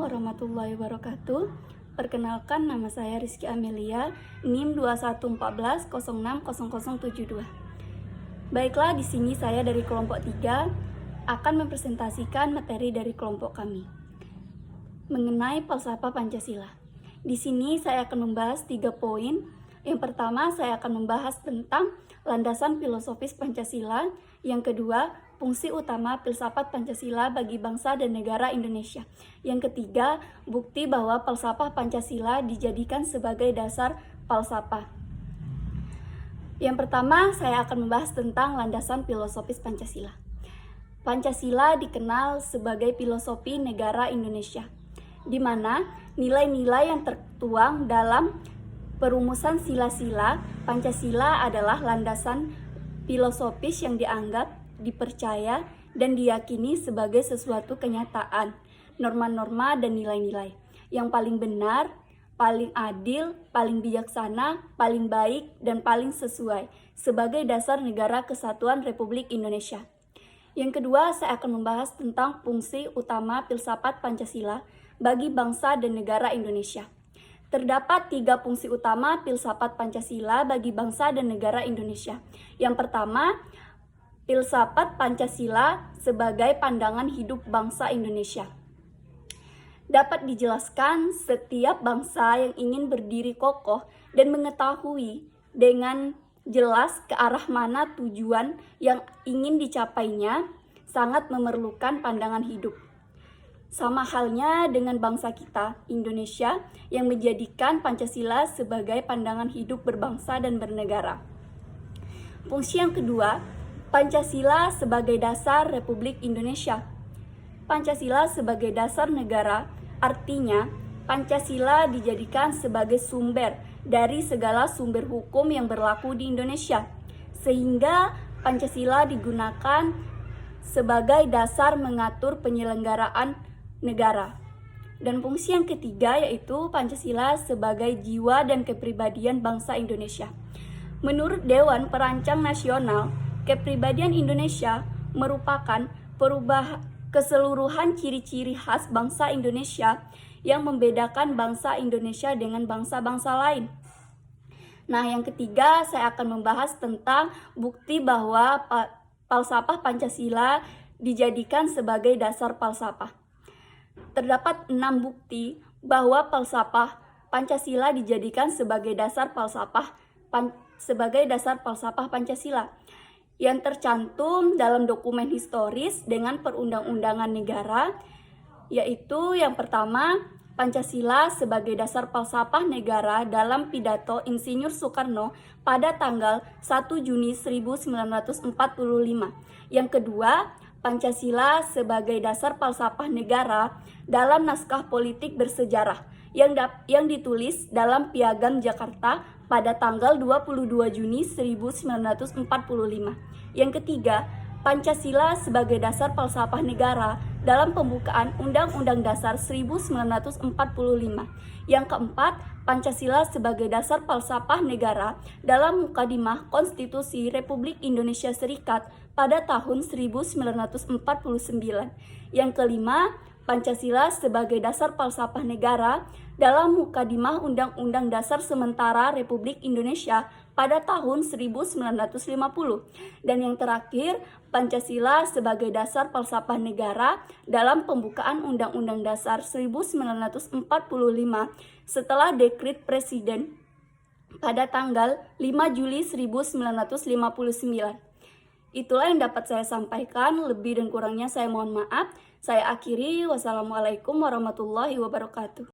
warahmatullahi wabarakatuh. Perkenalkan, nama saya Rizky Amelia, NIM 2114060072. Baiklah, di sini saya dari kelompok 3 akan mempresentasikan materi dari kelompok kami mengenai falsafah Pancasila. Di sini saya akan membahas 3 poin. Yang pertama, saya akan membahas tentang landasan filosofis Pancasila. Yang kedua, fungsi utama filsafat Pancasila bagi bangsa dan negara Indonesia. Yang ketiga, bukti bahwa falsafah Pancasila dijadikan sebagai dasar falsafah. Yang pertama, saya akan membahas tentang landasan filosofis Pancasila. Pancasila dikenal sebagai filosofi negara Indonesia, di mana nilai-nilai yang tertuang dalam perumusan sila-sila Pancasila adalah landasan filosofis yang dianggap, dipercaya, dan diyakini sebagai sesuatu kenyataan, norma-norma dan nilai-nilai yang paling benar, paling adil, paling bijaksana, paling baik, dan paling sesuai sebagai dasar negara kesatuan Republik Indonesia. Yang kedua, saya akan membahas tentang fungsi utama filsafat Pancasila bagi bangsa dan negara Indonesia. Terdapat 3 fungsi utama filsafat Pancasila bagi bangsa dan negara Indonesia. Yang pertama, filsafat Pancasila sebagai pandangan hidup bangsa Indonesia. Dapat dijelaskan setiap bangsa yang ingin berdiri kokoh dan mengetahui dengan jelas ke arah mana tujuan yang ingin dicapainya sangat memerlukan pandangan hidup. Sama halnya dengan bangsa kita, Indonesia, yang menjadikan Pancasila sebagai pandangan hidup berbangsa dan bernegara. Fungsi yang kedua, Pancasila sebagai dasar Republik Indonesia. Pancasila sebagai dasar negara, artinya Pancasila dijadikan sebagai sumber dari segala sumber hukum yang berlaku di Indonesia, sehingga Pancasila digunakan sebagai dasar mengatur penyelenggaraan negara. Dan fungsi yang ketiga yaitu Pancasila sebagai jiwa dan kepribadian bangsa Indonesia. Menurut Dewan Perancang Nasional, kepribadian Indonesia merupakan keseluruhan ciri-ciri khas bangsa Indonesia yang membedakan bangsa Indonesia dengan bangsa-bangsa lain. Nah, yang ketiga saya akan membahas tentang bukti bahwa falsafah Pancasila dijadikan sebagai dasar falsafah. Terdapat 6 bukti bahwa falsafah Pancasila dijadikan sebagai dasar falsafah Pancasila yang tercantum dalam dokumen historis dengan perundang-undangan negara, yaitu yang pertama, Pancasila sebagai dasar falsafah negara dalam pidato Insinyur Soekarno pada tanggal 1 Juni 1945. Yang kedua, Pancasila sebagai dasar falsafah negara dalam naskah politik bersejarah yang ditulis dalam Piagam Jakarta pada tanggal 22 Juni 1945. Yang ketiga, Pancasila sebagai dasar falsafah negara dalam pembukaan Undang-Undang Dasar 1945. Yang keempat, Pancasila sebagai dasar falsafah negara dalam Mukadimah Konstitusi Republik Indonesia Serikat pada tahun 1949. Yang kelima, Pancasila sebagai dasar falsafah negara dalam Mukadimah Undang-Undang Dasar Sementara Republik Indonesia pada tahun 1950. Dan yang terakhir, Pancasila sebagai dasar falsafah negara dalam pembukaan Undang-Undang Dasar 1945 setelah dekret Presiden pada tanggal 5 Juli 1959. Itulah yang dapat saya sampaikan, lebih dan kurangnya saya mohon maaf. Saya akhiri, wassalamualaikum warahmatullahi wabarakatuh.